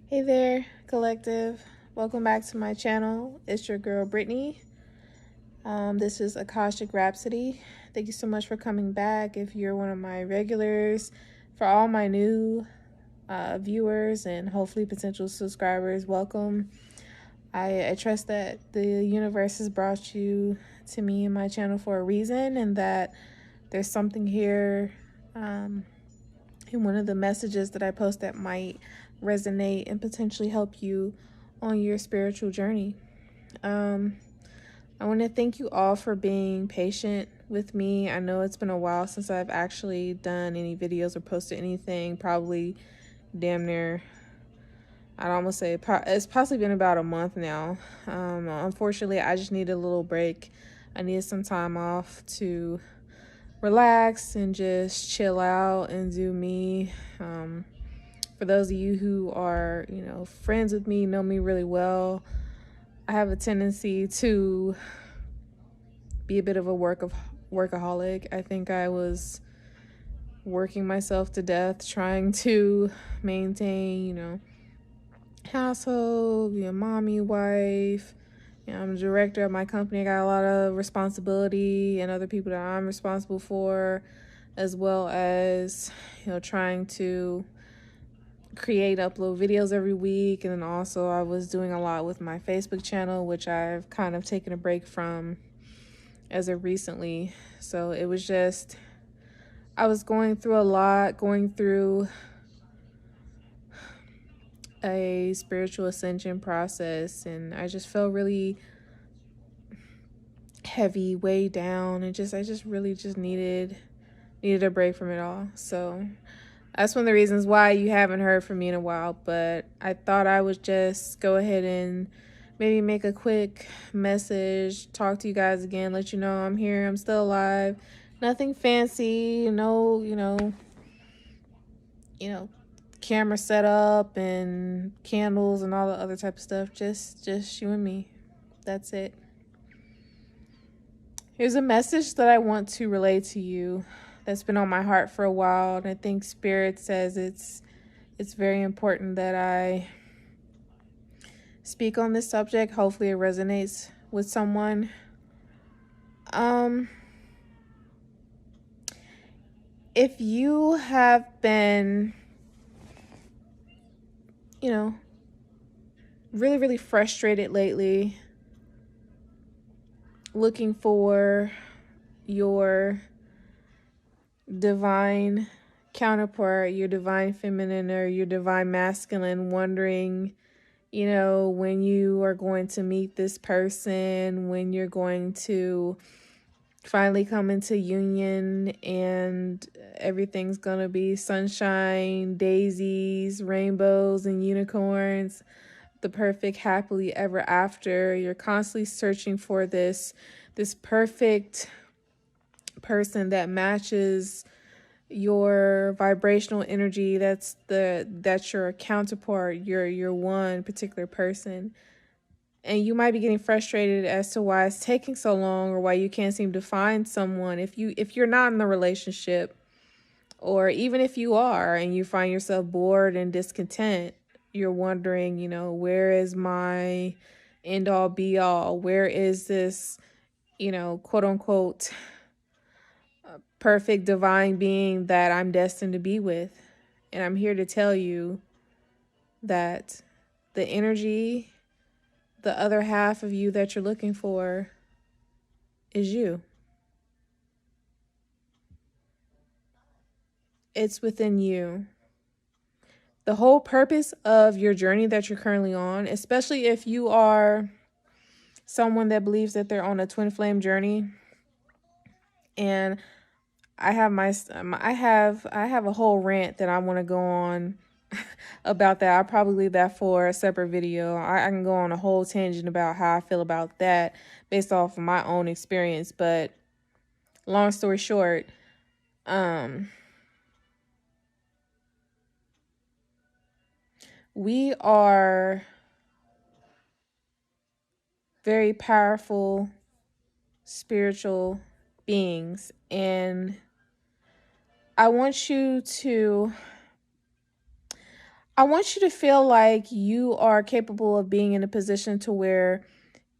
Hey there, collective. Welcome back to my channel. It's your girl, Brittany. This is Akashic Rhapsody. Thank you so much for coming back. If you're one of my regulars, for all my new viewers and hopefully potential subscribers, welcome. I trust that the universe has brought you to me and my channel for a reason, and that there's something here in one of the messages that I post that might resonate and potentially help you on your spiritual journey. I want to thank you all for being patient with me. I know it's been a while since I've actually done any videos or posted anything, probably damn near, I'd almost say it's possibly been about a month now. Unfortunately, I just needed a little break. I needed some time off to relax and just chill out and do me. For those of you who are, friends with me, know me really well, I have a tendency to be a bit of a workaholic. I think I was working myself to death trying to maintain, household, mommy, wife. I'm a director of my company. I got a lot of responsibility and other people that I'm responsible for, as well as, trying to create, upload videos every week. And then also I was doing a lot with my Facebook channel, which I've kind of taken a break from as of recently. So it was just, I was going through a lot, going through a spiritual ascension process, and I just felt really heavy, way down, and I just really needed a break from it all. So that's one of the reasons why you haven't heard from me in a while, but I thought I would just go ahead and maybe make a quick message, talk to you guys again, let you know I'm here, I'm still alive. Nothing fancy, no, camera setup and candles and all the other type of stuff. Just you and me. That's it. Here's a message that I want to relay to you that's been on my heart for a while, and I think Spirit says it's very important that I speak on this subject. Hopefully it resonates with someone. If you have been, really, really frustrated lately, looking for your divine counterpart, your divine feminine or your divine masculine, wondering, when you are going to meet this person, when you're going to finally come into union and everything's going to be sunshine, daisies, rainbows, and unicorns, the perfect happily ever after. You're constantly searching for this perfect person that matches your vibrational energy, that's your counterpart, your one particular person. And you might be getting frustrated as to why it's taking so long, or why you can't seem to find someone. If you're not in the relationship, or even if you are and you find yourself bored and discontent, you're wondering, where is my end all be all? Where is this, quote unquote, perfect divine being that I'm destined to be with? And I'm here to tell you that the energy, the other half of you that you're looking for, is you. It's within you. The whole purpose of your journey that you're currently on, especially if you are someone that believes that they're on a twin flame journey, and I have a whole rant that I want to go on about that. I'll probably leave that for a separate video. I can go on a whole tangent about how I feel about that based off of my own experience. But long story short, we are very powerful spiritual beings, and I want you to I want you to feel like you are capable of being in a position to where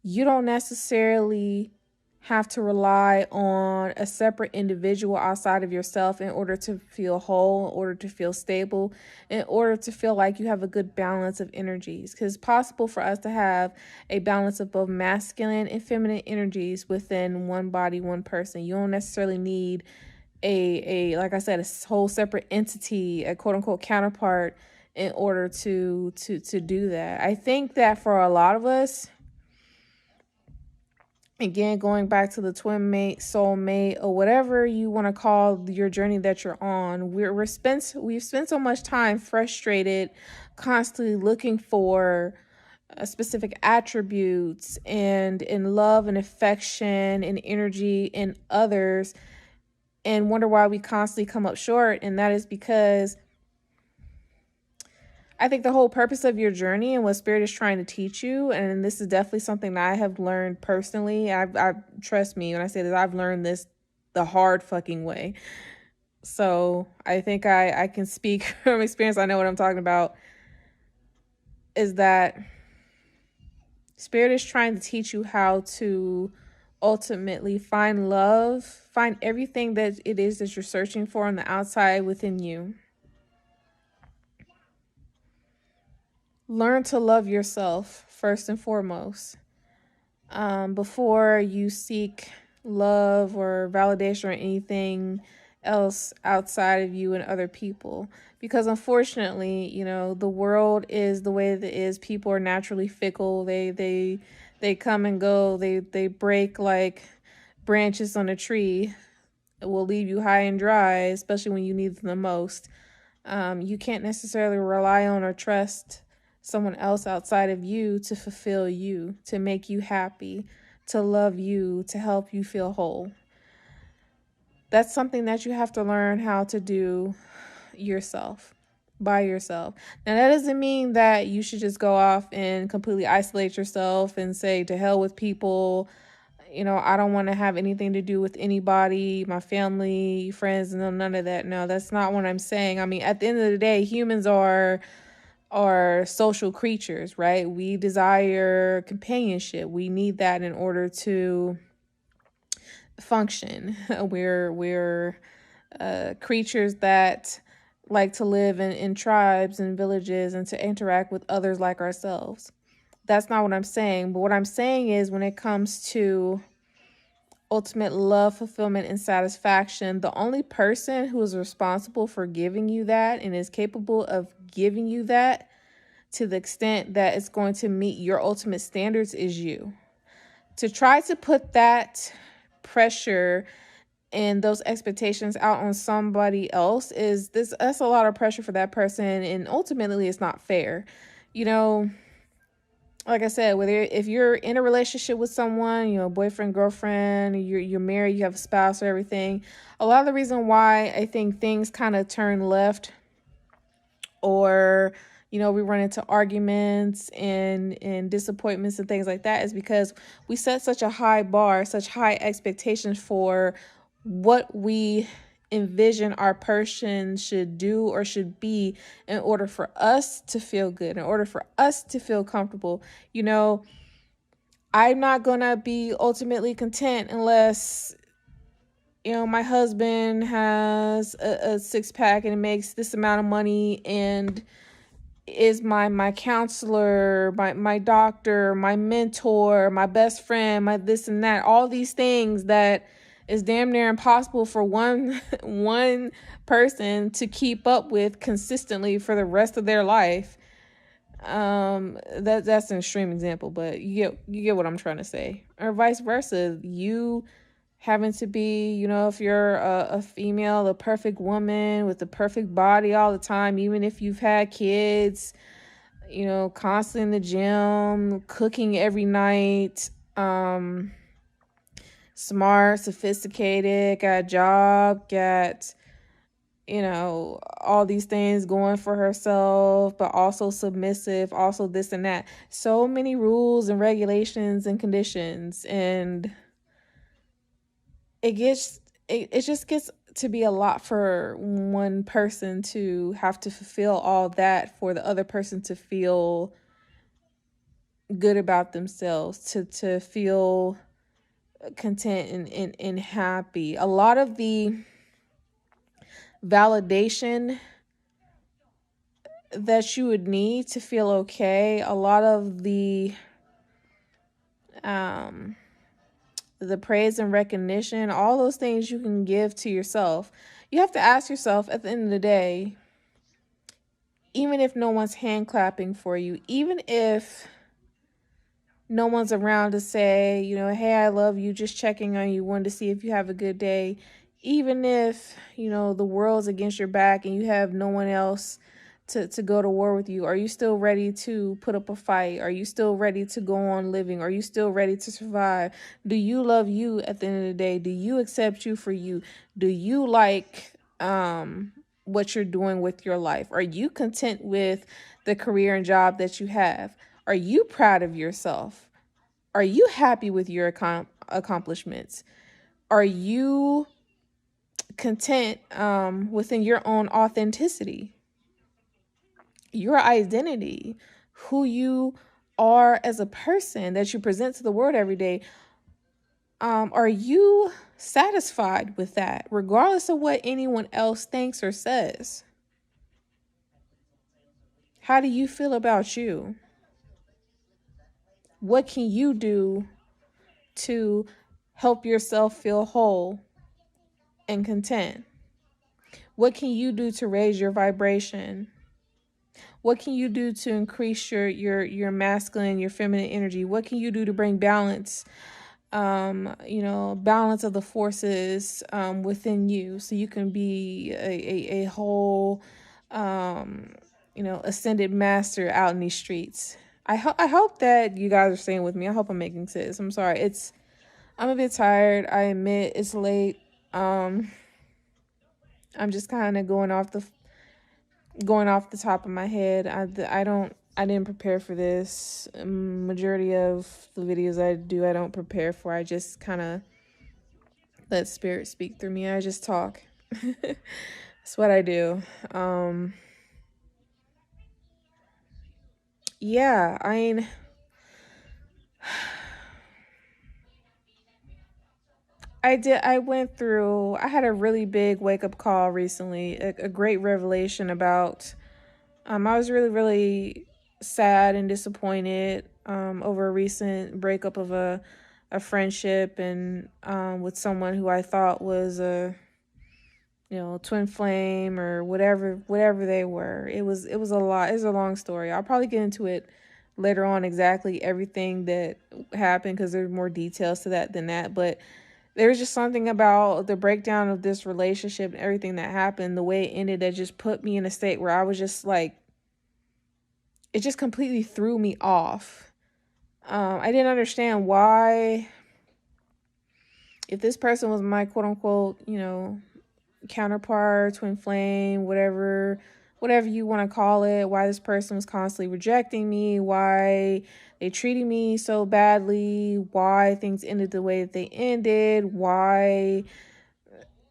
you don't necessarily have to rely on a separate individual outside of yourself in order to feel whole, in order to feel stable, in order to feel like you have a good balance of energies. Because it's possible for us to have a balance of both masculine and feminine energies within one body, one person. You don't necessarily need a like I said, a whole separate entity, a quote unquote counterpart, in order to do that. I think that for a lot of us, again, going back to the twin mate, soul mate, or whatever you want to call your journey that you're on, we've spent so much time frustrated, constantly looking for specific attributes and in love and affection and energy in others, and wonder why we constantly come up short. And that is because I think the whole purpose of your journey and what Spirit is trying to teach you, and this is definitely something that I have learned personally. I trust me when I say this, I've learned this the hard fucking way. So I think I can speak from experience. I know what I'm talking about. Is that Spirit is trying to teach you how to ultimately find love, find everything that it is that you're searching for on the outside within you. Learn to love yourself first and foremost, before you seek love or validation or anything else outside of you and other people. Because unfortunately, the world is the way that it is. People are naturally fickle. They come and go. They break like branches on a tree. It will leave you high and dry, especially when you need them the most. You can't necessarily rely on or trust someone else outside of you to fulfill you, to make you happy, to love you, to help you feel whole. That's something that you have to learn how to do yourself, by yourself. Now, that doesn't mean that you should just go off and completely isolate yourself and say, to hell with people. I don't want to have anything to do with anybody, my family, friends, no, none of that. No, that's not what I'm saying. I mean, at the end of the day, humans are social creatures, right? We desire companionship. We need that in order to function. We're creatures that like to live in tribes and villages and to interact with others like ourselves. That's not what I'm saying. But what I'm saying is, when it comes to ultimate love, fulfillment, and satisfaction, the only person who is responsible for giving you that and is capable of giving you that to the extent that it's going to meet your ultimate standards is you. To try to put that pressure and those expectations out on somebody else that's a lot of pressure for that person, and ultimately it's not fair. Like I said, if you're in a relationship with someone, boyfriend, girlfriend, you're married, you have a spouse or everything, a lot of the reason why I think things kind of turn left, or we run into arguments and disappointments and things like that, is because we set such a high bar, such high expectations for what we envision our person should do or should be in order for us to feel good, in order for us to feel comfortable. I'm not gonna be ultimately content unless my husband has a six-pack and makes this amount of money and is my counselor, my doctor, my mentor, my best friend, my this and that, all these things that is damn near impossible for one person to keep up with consistently for the rest of their life. That's an extreme example, but you get what I'm trying to say. Or vice versa, you having to be, if you're a female, a perfect woman with a perfect body all the time, even if you've had kids, constantly in the gym, cooking every night, smart, sophisticated, got a job, got, all these things going for herself, but also submissive, also this and that. So many rules and regulations and conditions, and it just gets to be a lot for one person to have to fulfill all that for the other person to feel good about themselves, to feel content and happy. A lot of the validation that you would need to feel okay, a lot of the praise and recognition, all those things you can give to yourself. You have to ask yourself at the end of the day, even if no one's hand clapping for you, even if no one's around to say, hey, I love you, just checking on you, wanted to see if you have a good day. Even if, the world's against your back and you have no one else to go to war with you, are you still ready to put up a fight? Are you still ready to go on living? Are you still ready to survive? Do you love you at the end of the day? Do you accept you for you? Do you like what you're doing with your life? Are you content with the career and job that you have? Are you proud of yourself? Are you happy with your accomplishments? Are you content within your own authenticity, your identity, who you are as a person that you present to the world every day? Are you satisfied with that, regardless of what anyone else thinks or says? How do you feel about you? What can you do to help yourself feel whole and content? What can you do to raise your vibration? What can you do to increase your masculine, your feminine energy? What can you do to bring balance, balance of the forces within you, so you can be a whole, ascended master out in these streets? I hope that you guys are staying with me. I hope I'm making sense. I'm sorry. I'm a bit tired. I admit it's late. I'm just kind of going off the top of my head. I didn't prepare for this. Majority of the videos I do, I don't prepare for. I just kind of let spirit speak through me. I just talk. That's what I do. Yeah, I had a really big wake-up call recently, a great revelation about, I was really, really sad and disappointed over a recent breakup of a friendship, and with someone who I thought was a twin flame or whatever they were. It was a lot. It's a long story. I'll probably get into it later on, exactly everything that happened, because there's more details to that than that. But there was just something about the breakdown of this relationship and everything that happened, the way it ended, that just put me in a state where I was just like, it just completely threw me off. I didn't understand why, if this person was my quote unquote, counterpart, twin flame, whatever you want to call it, why this person was constantly rejecting me, why they treated me so badly, why things ended the way that they ended, why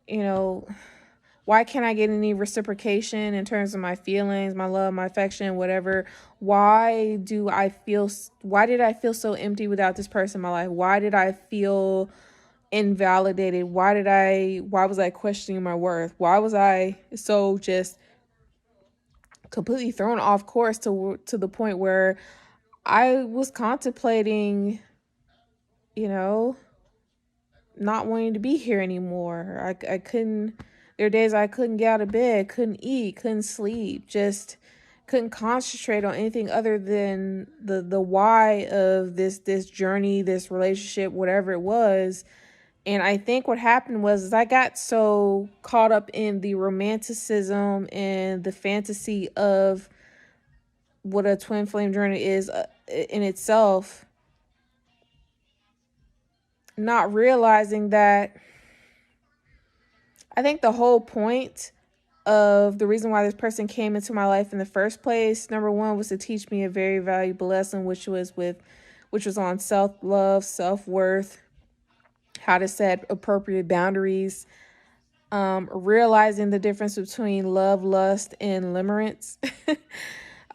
can't I get any reciprocation in terms of my feelings, my love, my affection, whatever? Why did I feel so empty without this person in my life? Why did I feel invalidated? Why was I questioning my worth? Why was I so just completely thrown off course to the point where I was contemplating, not wanting to be here anymore. I couldn't, there are days I couldn't get out of bed, couldn't eat, couldn't sleep, just couldn't concentrate on anything other than the why of this journey, this relationship, whatever it was. And I think what happened was I got so caught up in the romanticism and the fantasy of what a twin flame journey is in itself, not realizing that I think the whole point of the reason why this person came into my life in the first place, number one, was to teach me a very valuable lesson, which was on self-love, self-worth, how to set appropriate boundaries, Realizing the difference between love, lust, and limerence.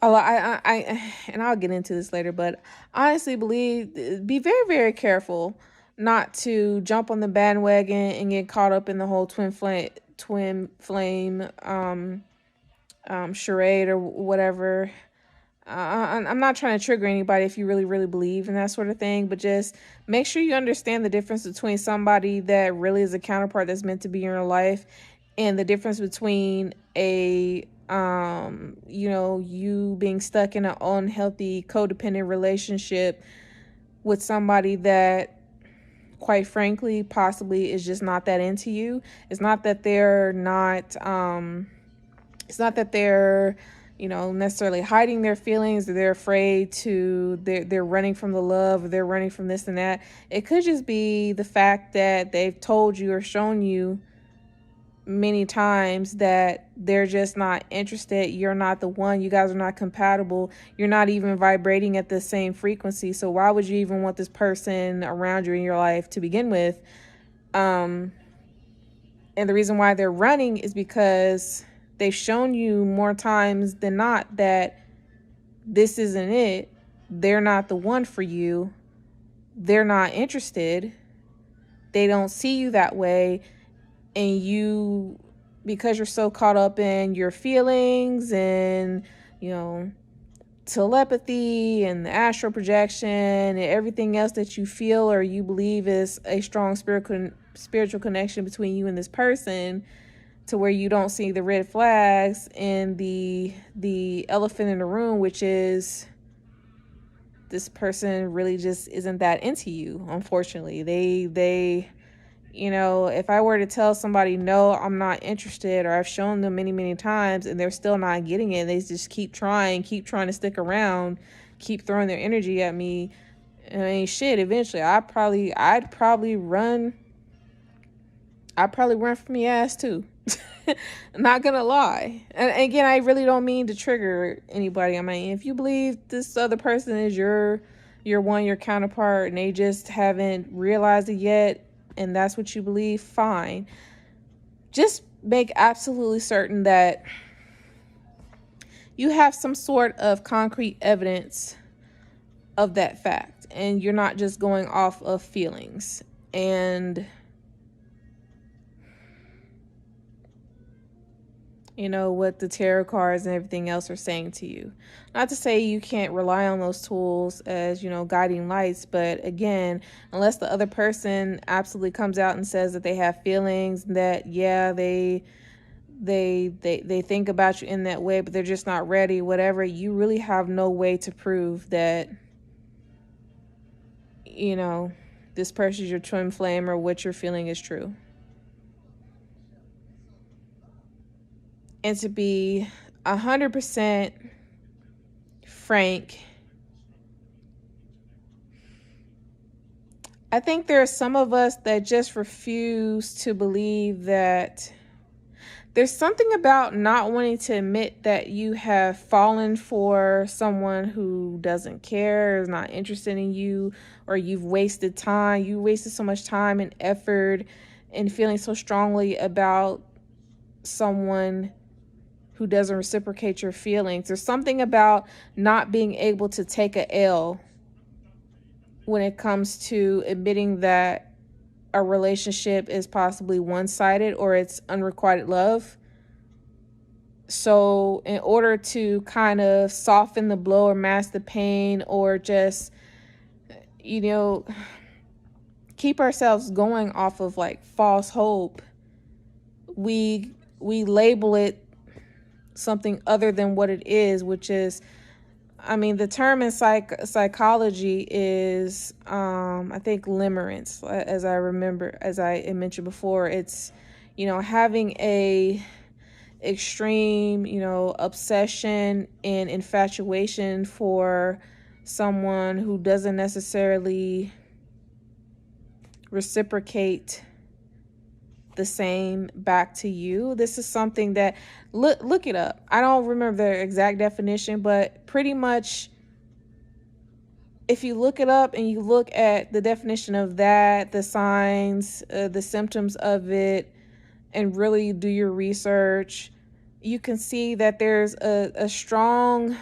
And I'll get into this later, but honestly be very, very careful not to jump on the bandwagon and get caught up in the whole twin flame charade or whatever. I'm not trying to trigger anybody if you really, really believe in that sort of thing, but just make sure you understand the difference between somebody that really is a counterpart that's meant to be in your life and the difference between you being stuck in an unhealthy codependent relationship with somebody that, quite frankly, possibly is just not that into you. It's not that they're necessarily hiding their feelings, or they're afraid they're running from the love, or they're running from this and that. It could just be the fact that they've told you or shown you many times that they're just not interested. You're not the one. You guys are not compatible. You're not even vibrating at the same frequency. So why would you even want this person around you in your life to begin with? And the reason why they're running is because they've shown you more times than not that this isn't it. They're not the one for you. They're not interested. They don't see you that way. And you, because you're so caught up in your feelings and, telepathy and the astral projection and everything else that you feel or you believe is a strong spiritual connection between you and this person, to where you don't see the red flags and the elephant in the room, which is this person really just isn't that into you. Unfortunately, they if I were to tell somebody, no, I'm not interested, or I've shown them many, many times and they're still not getting it, they just keep trying to stick around, keep throwing their energy at me, I mean, shit, eventually I'd probably run from your ass too. Not gonna lie. And again, I really don't mean to trigger anybody. I mean, if you believe this other person is your counterpart, and they just haven't realized it yet, and that's what you believe, fine. Just make absolutely certain that you have some sort of concrete evidence of that fact, and you're not just going off of feelings and what the tarot cards and everything else are saying to you. Not to say you can't rely on those tools as, guiding lights, but again, unless the other person absolutely comes out and says that they have feelings, that they think about you in that way, but they're just not ready, whatever, you really have no way to prove that, this person's your twin flame or what you're feeling is true. And to be 100% frank, I think there are some of us that just refuse to believe that there's something about not wanting to admit that you have fallen for someone who doesn't care, is not interested in you, or you've wasted time. You wasted so much time and effort and feeling so strongly about someone who doesn't reciprocate your feelings. There's something about not being able to take a L when it comes to admitting that a relationship is possibly one-sided or it's unrequited love. So in order to kind of soften the blow or mask the pain, or just, keep ourselves going off of like false hope, we label it something other than what it is, which is, the term in psychology is, I think, limerence, as I mentioned before. It's, having a extreme, obsession and infatuation for someone who doesn't necessarily reciprocate the same back to you. This is something that, look it up. I don't remember the exact definition, but pretty much if you look it up and you look at the definition of that, the signs, the symptoms of it, and really do your research, you can see that there's a strong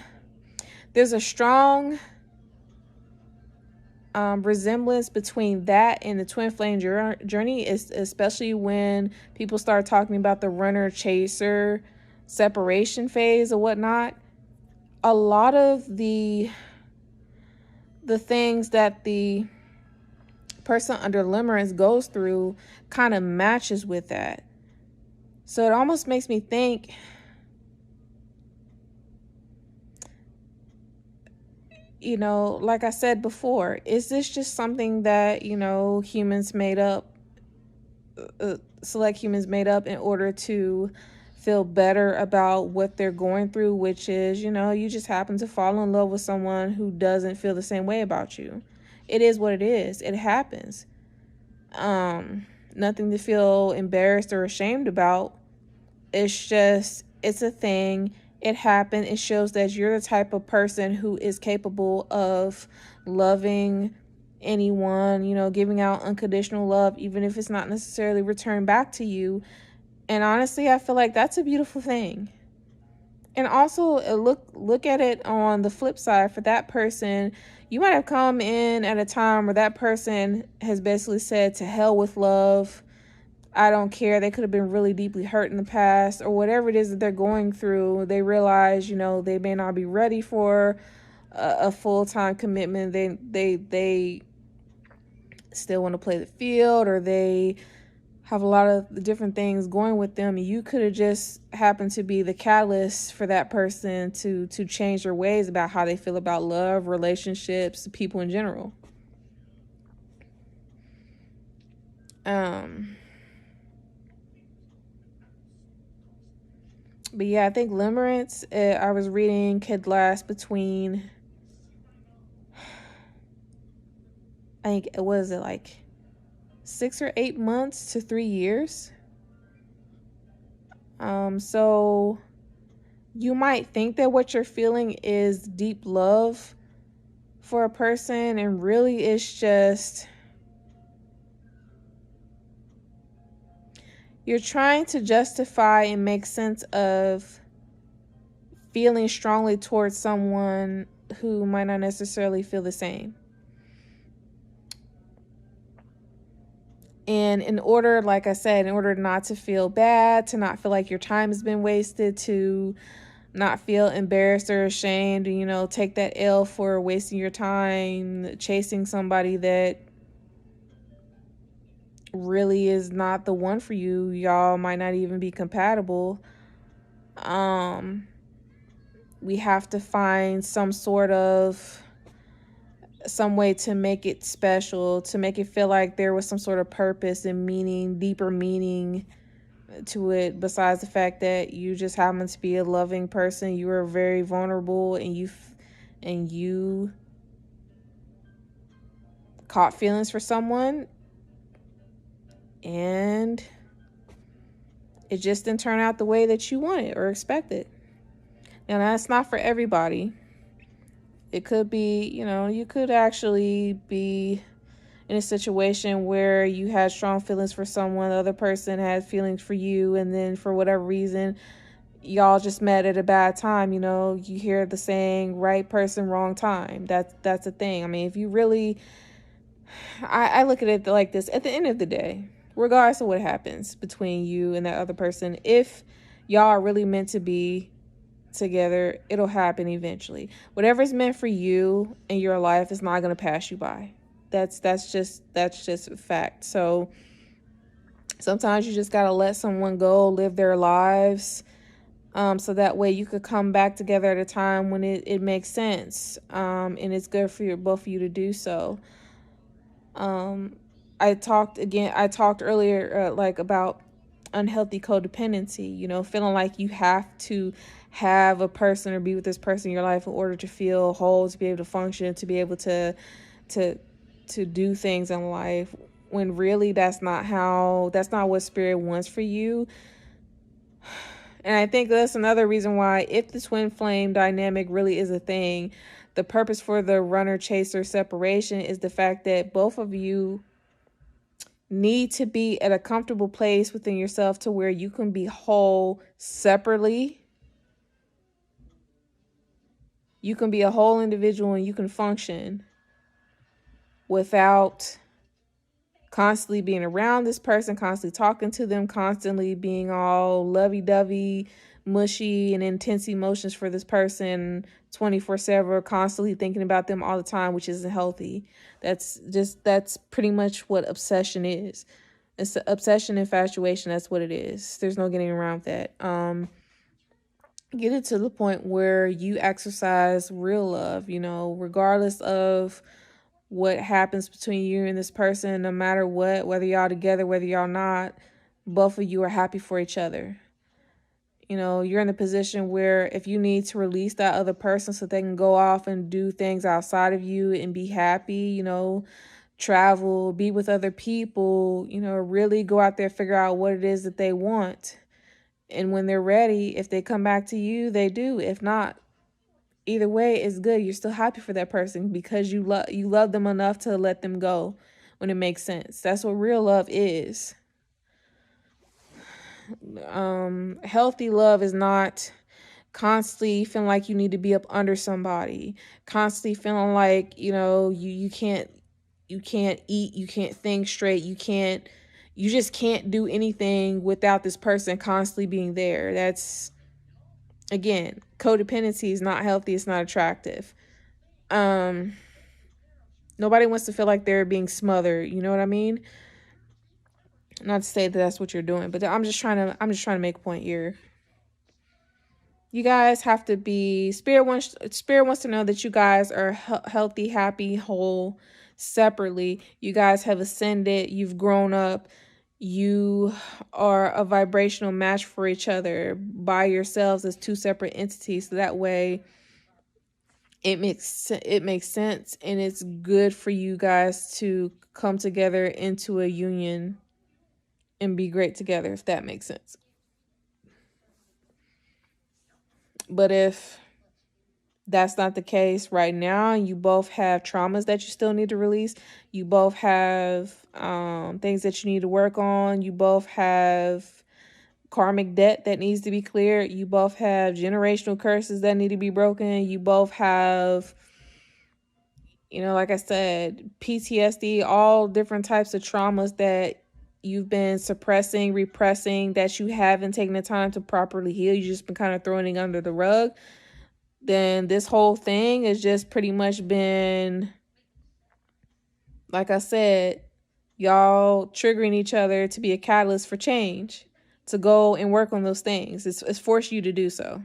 resemblance between that and the twin flame journey, is especially when people start talking about the runner chaser separation phase or whatnot. A lot of the things that the person under limerence goes through kind of matches with that. So it almost makes me think, you know, like I said before, is this just something that, you know, humans made up, select humans made up in order to feel better about what they're going through, which is, you know, you just happen to fall in love with someone who doesn't feel the same way about you. It is what it is. It happens. Nothing to feel embarrassed or ashamed about. It's just, it's a thing. It happened. It shows that you're the type of person who is capable of loving anyone, you know, giving out unconditional love, even if it's not necessarily returned back to you. And honestly, I feel like that's a beautiful thing. And also look at it on the flip side. For that person, you might have come in at a time where that person has basically said, to hell with love, I don't care. They could have been really deeply hurt in the past, or whatever it is that they're going through. They realize, you know, they may not be ready for a full-time commitment. They still want to play the field, or they have a lot of different things going with them. You could have just happened to be the catalyst for that person to change their ways about how they feel about love, relationships, people in general. But yeah, I think limerence, I was reading, could last between, I think, what is it, like 6 or 8 months to 3 years. So you might think that what you're feeling is deep love for a person, and really it's just, you're trying to justify and make sense of feeling strongly towards someone who might not necessarily feel the same. And in order, like I said, in order not to feel bad, to not feel like your time has been wasted, to not feel embarrassed or ashamed, you know, take that L for wasting your time chasing somebody that really is not the one for you. Y'all might not even be compatible. We have to find some way to make it special, to make it feel like there was some sort of purpose and meaning, deeper meaning to it, besides the fact that you just happen to be a loving person. You are very vulnerable, and you caught feelings for someone, and it just didn't turn out the way that you wanted or expected. And that's not for everybody. It could be, you know, you could actually be in a situation where you had strong feelings for someone, the other person had feelings for you, and then for whatever reason, y'all just met at a bad time. You know, you hear the saying, right person, wrong time. That's a thing. I mean, if you really, I look at it like this: at the end of the day, regardless of what happens between you and that other person, if y'all are really meant to be together, it'll happen eventually. Whatever's meant for you in your life is not going to pass you by. That's just a fact. So sometimes you just got to let someone go, live their lives, so that way you could come back together at a time when it makes sense, and it's good for both of you to do so. I talked earlier, like, about unhealthy codependency, you know, feeling like you have to have a person or be with this person in your life in order to feel whole, to be able to function, to be able to do things in life, when really that's not what spirit wants for you. And I think that's another reason why, if the twin flame dynamic really is a thing, the purpose for the runner chaser separation is the fact that both of you need to be at a comfortable place within yourself to where you can be whole separately. You can be a whole individual and you can function without constantly being around this person, constantly talking to them, constantly being all lovey-dovey, mushy, and intense emotions for this person 24/7, constantly thinking about them all the time, which isn't healthy. That's pretty much what obsession is. It's obsession, infatuation. That's what it is. There's no getting around that. Get it to the point where you exercise real love, regardless of what happens between you and this person, no matter what, whether y'all together, whether y'all not, both of you are happy for each other. You're in the position where if you need to release that other person so they can go off and do things outside of you and be happy, travel, be with other people, really go out there, figure out what it is that they want. And when they're ready, if they come back to you, they do. If not, either way, it's good. You're still happy for that person because you love them enough to let them go when it makes sense. That's what real love is. Healthy love is not constantly feeling like you need to be up under somebody, constantly feeling like, you can't eat, you can't think straight, you just can't do anything without this person constantly being there. That's, again, codependency is not healthy. It's not attractive. Nobody wants to feel like they're being smothered. You know what I mean? Not to say that that's what you're doing, but I'm just trying to make a point here. You guys have to be, Spirit wants to know that you guys are healthy, happy, whole, separately. You guys have ascended. You've grown up. You are a vibrational match for each other by yourselves as two separate entities. So that way it makes sense, and it's good for you guys to come together into a union and be great together, if that makes sense. But if that's not the case right now, you both have traumas that you still need to release, you both have things that you need to work on, you both have karmic debt that needs to be cleared, you both have generational curses that need to be broken, you both have, like I said, PTSD, all different types of traumas that you've been suppressing, repressing, that you haven't taken the time to properly heal. You've just been kind of throwing it under the rug. Then this whole thing has just pretty much been, like I said, y'all triggering each other to be a catalyst for change, to go and work on those things. It's forced you to do so.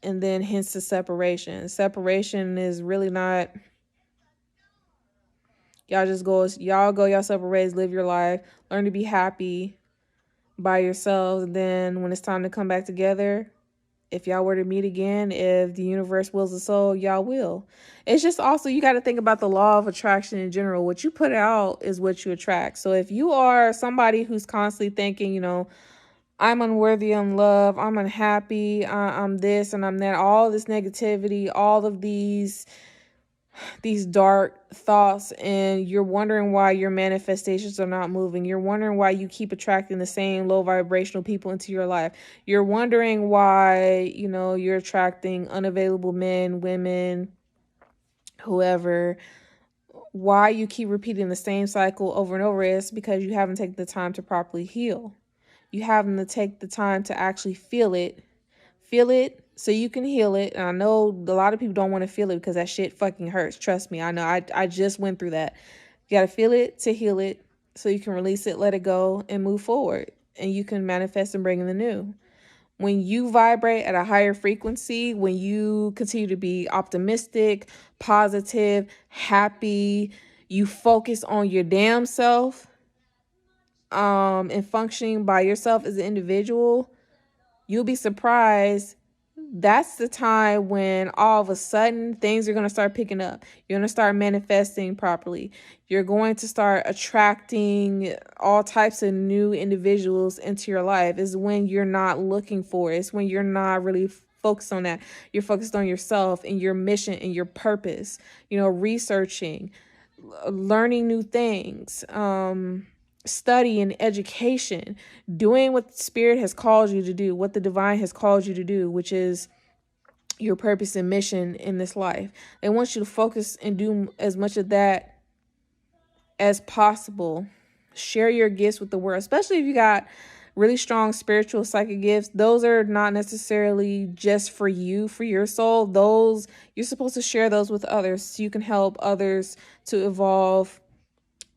And then hence the separation. Separation is really not, y'all go y'all separate ways, live your life, learn to be happy by yourselves. And then when it's time to come back together, if y'all were to meet again, if the universe wills the soul, y'all will. It's just also, you got to think about the law of attraction in general. What you put out is what you attract. So if you are somebody who's constantly thinking, I'm unworthy of love, I'm unhappy, I'm this and I'm that, all this negativity, all of these dark thoughts, and you're wondering why your manifestations are not moving. You're wondering why you keep attracting the same low vibrational people into your life. You're wondering why, you're attracting unavailable men, women, whoever. Why you keep repeating the same cycle over and over is because you haven't taken the time to properly heal. You haven't to take the time to actually feel it so you can heal it. And I know a lot of people don't want to feel it because that shit fucking hurts. Trust me, I know. I just went through that. You got to feel it to heal it so you can release it, let it go, and move forward. And you can manifest and bring in the new. When you vibrate at a higher frequency, when you continue to be optimistic, positive, happy, you focus on your damn self, and functioning by yourself as an individual, you'll be surprised. That's the time when all of a sudden things are going to start picking up. You're going to start manifesting properly. You're going to start attracting all types of new individuals into your life. Is when you're not looking for it. It's when you're not really focused on that. You're focused on yourself and your mission and your purpose, researching. learning new things, study and education, doing what the Spirit has called you to do, what the divine has called you to do, which is your purpose and mission in this life. They want you to focus and do as much of that as possible. Share your gifts with the world, especially if you got really strong spiritual psychic gifts. Those are not necessarily just for you, for your soul. Those, you're supposed to share those with others so you can help others to evolve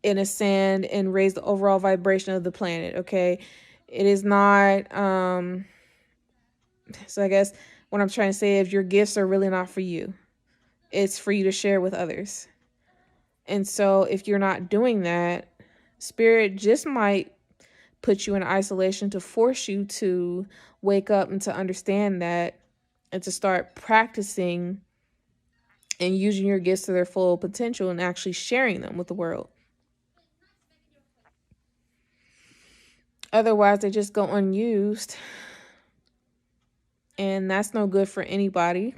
and ascend and raise the overall vibration of the planet. Okay, it is not so I guess what I'm trying to say is your gifts are really not for you. It's for you to share with others. And so if you're not doing that, Spirit just might put you in isolation to force you to wake up and to understand that, and to start practicing and using your gifts to their full potential and actually sharing them with the world. Otherwise, they just go unused, and that's no good for anybody.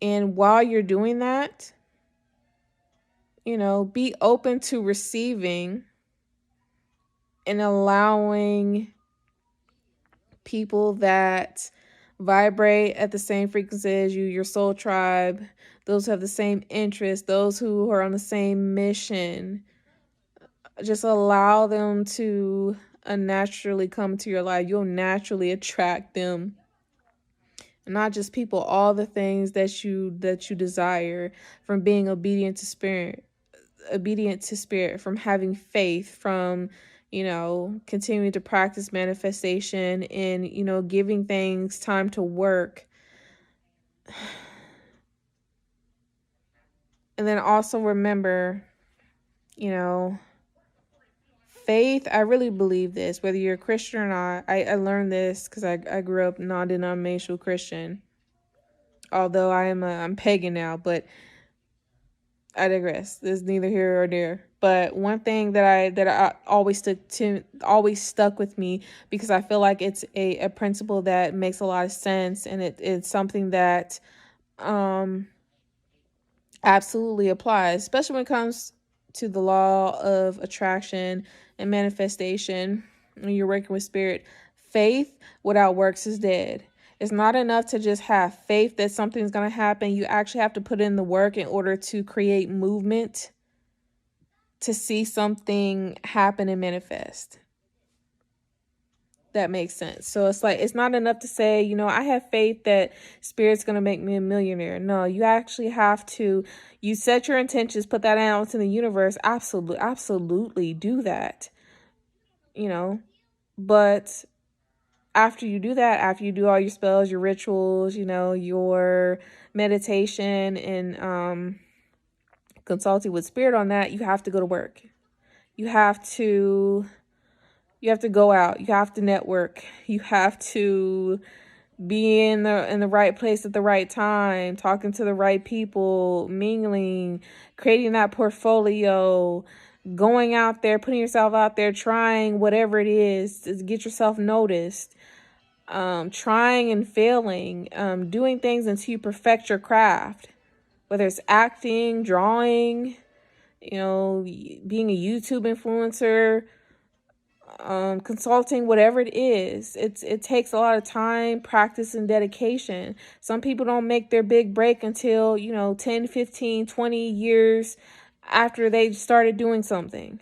And while you're doing that, be open to receiving and allowing people that vibrate at the same frequency as you, your soul tribe, those who have the same interests, those who are on the same mission. Just allow them to naturally come to your life. You'll naturally attract them. Not just people, all the things that you desire, from being obedient to spirit, from having faith, from continuing to practice manifestation, and giving things time to work. And then also remember, faith, I really believe this, whether you're a Christian or not. I learned this because I grew up non-denominational Christian, although I'm pagan now, but I digress. This is neither here or there. But one thing that I always stuck with me, because I feel like it's a principle that makes a lot of sense, and it's something that absolutely applies, especially when it comes to the law of attraction and manifestation. When you're working with spirit, faith without works is dead. It's not enough to just have faith that something's going to happen. You actually have to put in the work in order to create movement to see something happen and manifest. That makes sense. So it's like, it's not enough to say, I have faith that spirit's going to make me a millionaire. No, you actually have to, you set your intentions, put that out into the universe. Absolutely do that, but after you do that, after you do all your spells, your rituals, your meditation, and consulting with spirit on that, you have to go to work. You have to go out. You have to network. You have to be in the right place at the right time, talking to the right people, mingling, creating that portfolio, going out there, putting yourself out there, trying whatever it is to get yourself noticed, trying and failing, doing things until you perfect your craft, whether it's acting, drawing, being a YouTube influencer, consulting, whatever it is. It takes a lot of time, practice, and dedication. Some people don't make their big break until 10, 15, 20 years after they started doing something.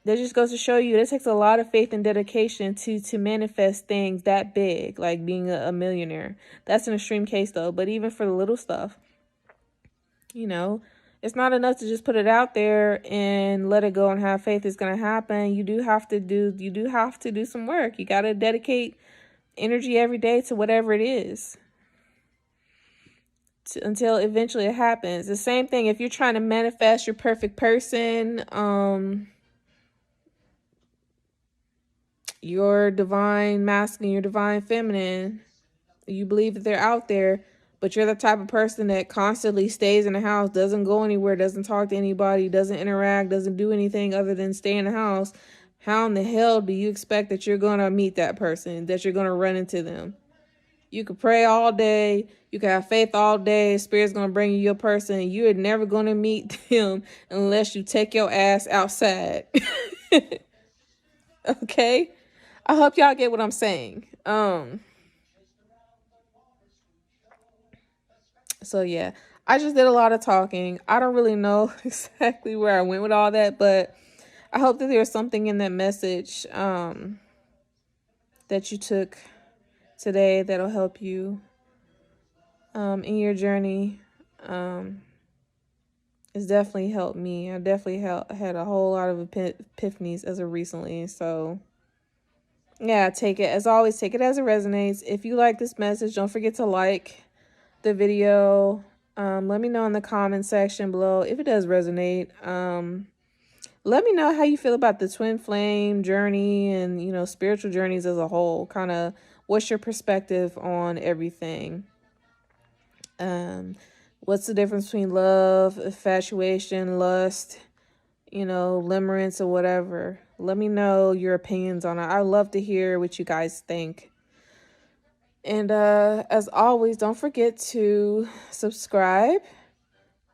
That just goes to show you, it takes a lot of faith and dedication to manifest things that big, like being a millionaire. That's an extreme case though, but even for the little stuff, it's not enough to just put it out there and let it go and have faith it's going to happen. You do have to do some work. You got to dedicate energy every day to whatever it is until eventually it happens. The same thing if you're trying to manifest your perfect person, your divine masculine, your divine feminine. You believe that they're out there, but you're the type of person that constantly stays in the house, doesn't go anywhere, doesn't talk to anybody, doesn't interact, doesn't do anything other than stay in the house. How in the hell do you expect that you're going to meet that person, that you're going to run into them? You could pray all day. You can have faith all day. Spirit's going to bring you your person. And you're never going to meet them unless you take your ass outside. Okay? I hope y'all get what I'm saying. So yeah, I just did a lot of talking. I don't really know exactly where I went with all that, but I hope that there's something in that message that you took today that'll help you in your journey. It's definitely helped me. I definitely had a whole lot of epiphanies as of recently. So yeah, take it as always. Take it as it resonates. If you like this message, don't forget to like the video. Let me know in the comment section below if it does resonate. Let me know how you feel about the twin flame journey and, you know, spiritual journeys as a whole. Kind of what's your perspective on everything? What's the difference between love, infatuation, lust, you know, limerence or whatever? Let me know your opinions on it. I'd love to hear what you guys think. And as always, don't forget to subscribe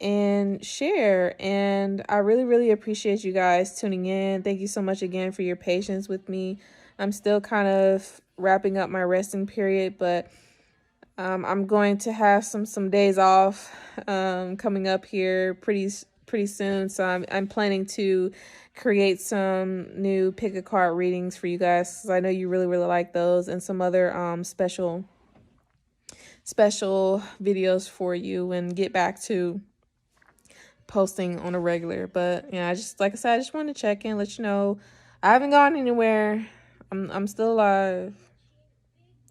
and share. And I really, really appreciate you guys tuning in. Thank you so much again for your patience with me. I'm still kind of wrapping up my resting period, but I'm going to have some days off coming up here pretty soon. So I'm planning to create some new pick a card readings for you guys, because I know you really, really like those, and some other special videos for you, and get back to posting on a regular. But yeah, I just, like I said, I just wanted to check in, let you know I haven't gone anywhere. I'm still alive.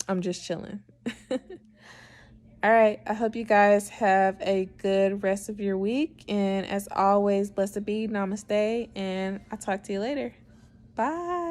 I'm just chilling. All right, I hope you guys have a good rest of your week, and as always, blessed be, namaste, and I'll talk to you later. Bye.